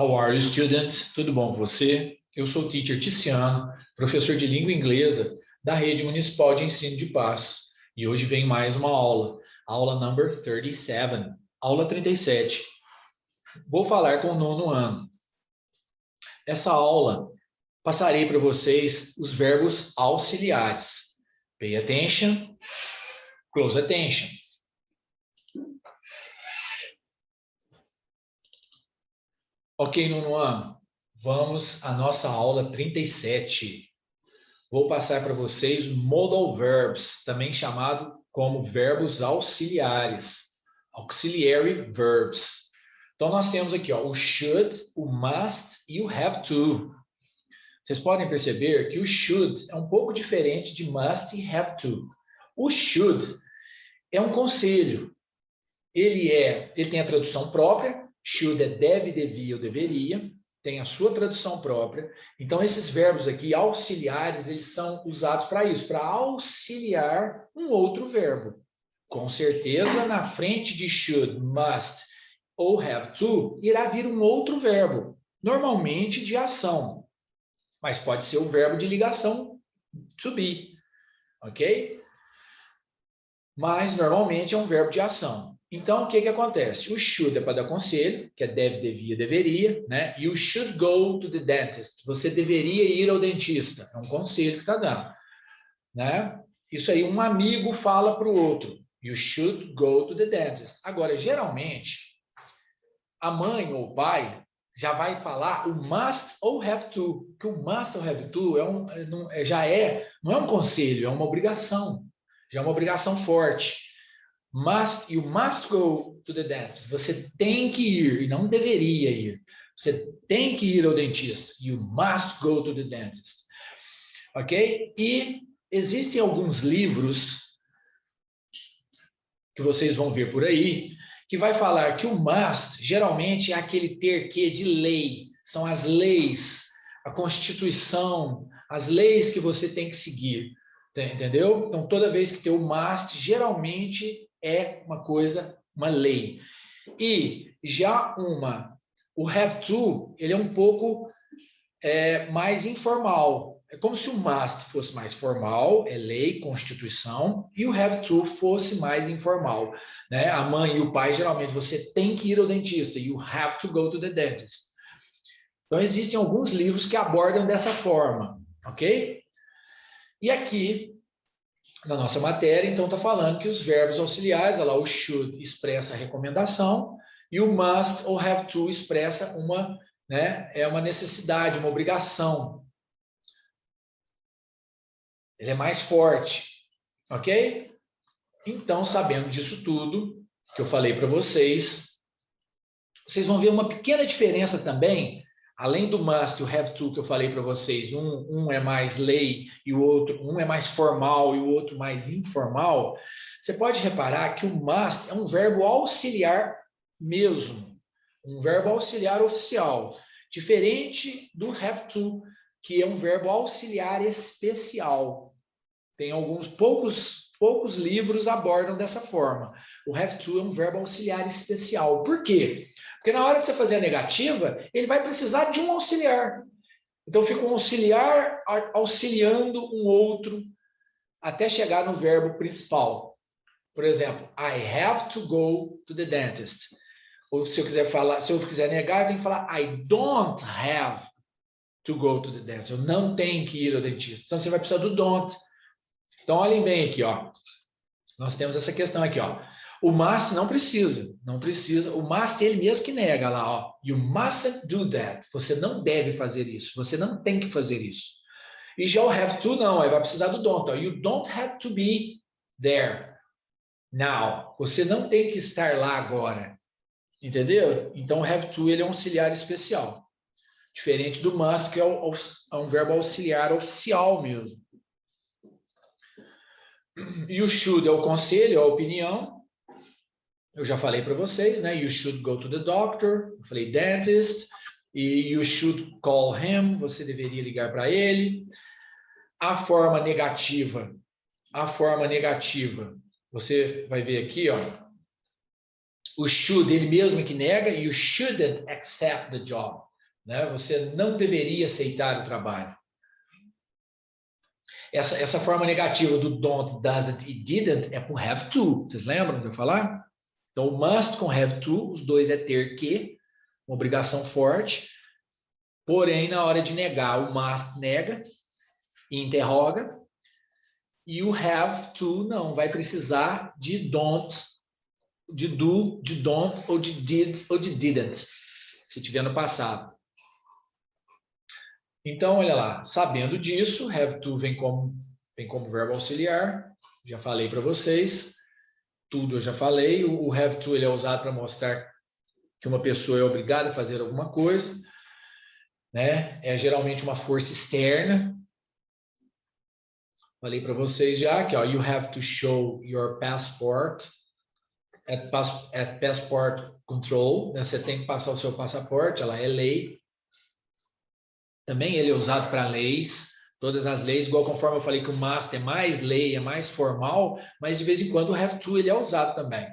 How are you, students? Tudo bom com você? Eu sou o teacher Tiziano, professor de língua inglesa da Rede Municipal de Ensino de Passos. E hoje vem mais uma aula number 37, aula 37. Vou falar com o nono ano. Essa aula, passarei para vocês os verbos auxiliares. Pay attention, close attention. Ok, nono ano, vamos à nossa aula 37. Vou passar para vocês modal verbs, também chamado como verbos auxiliares, auxiliary verbs. Então, nós temos aqui ó, o should, o must e o have to. Vocês podem perceber que o should é um pouco diferente de must e have to. O should é um conselho. Ele tem a tradução própria. Should é deve, devia ou deveria. Tem a sua tradução própria. Então, esses verbos aqui, auxiliares, eles são usados para isso, para auxiliar um outro verbo. Com certeza, na frente de should, must ou have to, irá vir um outro verbo, normalmente de ação. Mas pode ser o verbo de ligação, to be. Ok? Mas, normalmente, é um verbo de ação. Então, o que acontece? O should é para dar conselho, que é deve, devia, deveria, né? E o should go to the dentist. Você deveria ir ao dentista. É um conselho que está dando, né? Isso aí, um amigo fala para o outro. You should go to the dentist. Agora, geralmente, a mãe ou o pai já vai falar o must ou have to. Que o must ou have to não é um conselho, é uma obrigação. Já é uma obrigação forte. You must go to the dentist. Você tem que ir e não deveria ir. Você tem que ir ao dentista. You must go to the dentist. Ok? E existem alguns livros que vocês vão ver por aí que vai falar que o must geralmente é aquele ter que de lei. São as leis, a Constituição, as leis que você tem que seguir. Entendeu? Então, toda vez que tem o must, geralmente é uma lei. E já o have to, ele é um pouco mais informal. É como se o must fosse mais formal, é lei, constituição, e o have to fosse mais informal. Né? A mãe e o pai, geralmente, você tem que ir ao dentista. You have to go to the dentist. Então, existem alguns livros que abordam dessa forma, ok? E aqui, na nossa matéria, então, está falando que os verbos auxiliares, olha lá, o should expressa a recomendação e o must ou have to expressa uma necessidade, uma obrigação. Ele é mais forte, ok? Então, sabendo disso tudo que eu falei para vocês, vocês vão ver uma pequena diferença também. Além do must e o have to que eu falei para vocês, um é mais lei e o outro, um é mais formal e o outro mais informal, você pode reparar que o must é um verbo auxiliar mesmo, um verbo auxiliar oficial, diferente do have to, que é um verbo auxiliar especial. Tem alguns poucos livros abordam dessa forma. O have to é um verbo auxiliar especial. Por quê? Porque na hora de você fazer a negativa, ele vai precisar de um auxiliar. Então, fica um auxiliar auxiliando um outro até chegar no verbo principal. Por exemplo, I have to go to the dentist. Ou se eu quiser negar, eu tenho que falar I don't have to go to the dentist. Eu não tenho que ir ao dentista. Então, você vai precisar do don't. Então, olhem bem aqui, ó. Nós temos essa questão aqui, ó. O must não precisa. O must é ele mesmo que nega lá, ó. You mustn't do that. Você não deve fazer isso. Você não tem que fazer isso. E já o have to não, aí vai precisar do don't. Ó. You don't have to be there now. Você não tem que estar lá agora. Entendeu? Então, o have to ele é um auxiliar especial. Diferente do must, que é um verbo auxiliar oficial mesmo. E o should é o conselho, é a opinião. Eu já falei para vocês, né? You should go to the doctor. Eu falei dentist. E you should call him. Você deveria ligar para ele. A forma negativa. Você vai ver aqui, ó. O should, ele mesmo que nega. You shouldn't accept the job. né? Você não deveria aceitar o trabalho. Essa forma negativa do don't, doesn't e didn't é com have to. Vocês lembram de eu falar? Então, o must com have to, os dois é ter que, uma obrigação forte. Porém, na hora de negar, o must nega e interroga. E o have to não, vai precisar de don't, de do, de don't, ou de did, ou de didn't, se tiver no passado. Então, olha lá, sabendo disso, have to vem como verbo auxiliar, já falei para vocês, tudo eu já falei, o have to ele é usado para mostrar que uma pessoa é obrigada a fazer alguma coisa, né? É geralmente uma força externa. Falei para vocês já que, ó, you have to show your passport at passport control, né? Você tem que passar o seu passaporte, ela é lei. Também ele é usado para leis, todas as leis, igual conforme eu falei que o must é mais lei, é mais formal, mas de vez em quando o have to ele é usado também.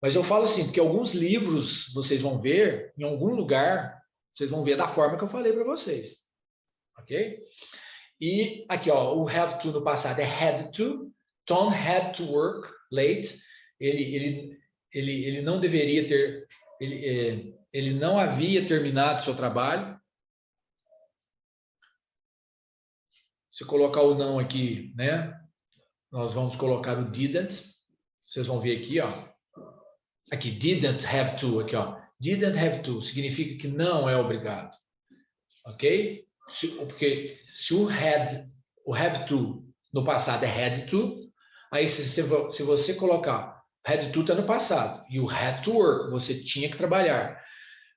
Mas eu falo assim, porque alguns livros vocês vão ver, em algum lugar, vocês vão ver da forma que eu falei para vocês. Ok? E aqui, ó, o have to no passado é had to. Tom had to work late. Ele não deveria ter, ele não havia terminado seu trabalho. Se colocar o não aqui, né? Nós vamos colocar o didn't. Vocês vão ver aqui, ó. Aqui, didn't have to, aqui, ó. Didn't have to significa que não é obrigado. Ok? Porque se o have to no passado é had to, aí se você colocar had to está no passado e o had to work, você tinha que trabalhar.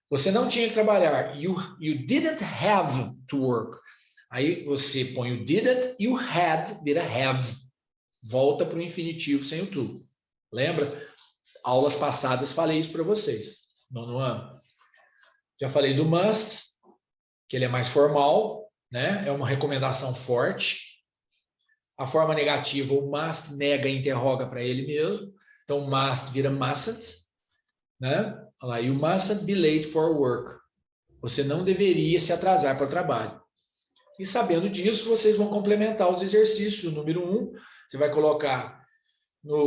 Você não tinha que trabalhar, you didn't have to work. Aí você põe o didn't e o had vira have. Volta para o infinitivo sem o to. Lembra? Aulas passadas falei isso para vocês. Nono ano. Já falei do must, que ele é mais formal, né? É uma recomendação forte. A forma negativa, o must nega e interroga para ele mesmo. Então, must vira mustn't, né? Olha lá, you mustn't be late for work. Você não deveria se atrasar para o trabalho. E sabendo disso, vocês vão complementar os exercícios. O número 1, você vai colocar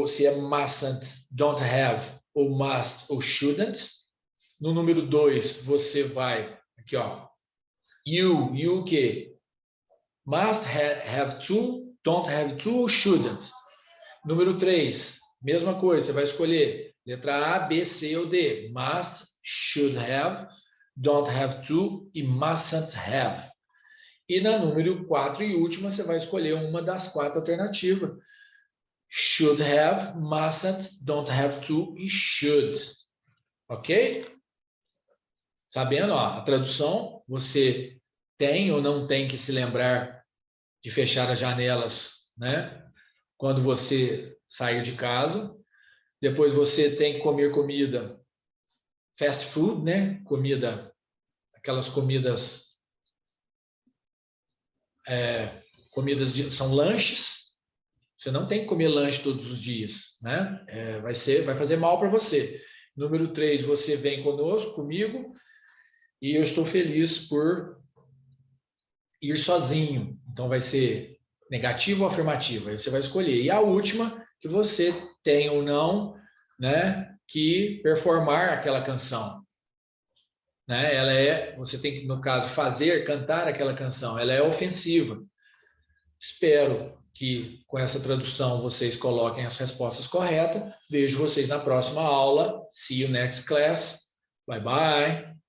se é mustn't, don't have, ou must, ou shouldn't. No número 2, você vai, aqui ó, you o quê? Must have to, don't have to, shouldn't. Número 3, mesma coisa, você vai escolher letra A, B, C ou D. Must, should have, don't have to e mustn't have. E na número 4 e última, você vai escolher uma das 4 alternativas. Should have, mustn't, don't have to e should. Ok? Sabendo, ó, a tradução, você tem ou não tem que se lembrar de fechar as janelas, né? Quando você sair de casa. Depois você tem que comer comida fast food, né? Comida, aquelas comidas, são lanches. Você não tem que comer lanche todos os dias, né? Vai fazer mal para você. Número 3, você vem conosco, comigo, e eu estou feliz por ir sozinho. Então vai ser negativo ou afirmativo, aí você vai escolher. E a última, que você tem ou não, né, que performar aquela canção. Né? Você tem que, no caso, cantar aquela canção. Ela é ofensiva. Espero que com essa tradução vocês coloquem as respostas corretas. Vejo vocês na próxima aula. See you next class. Bye, bye.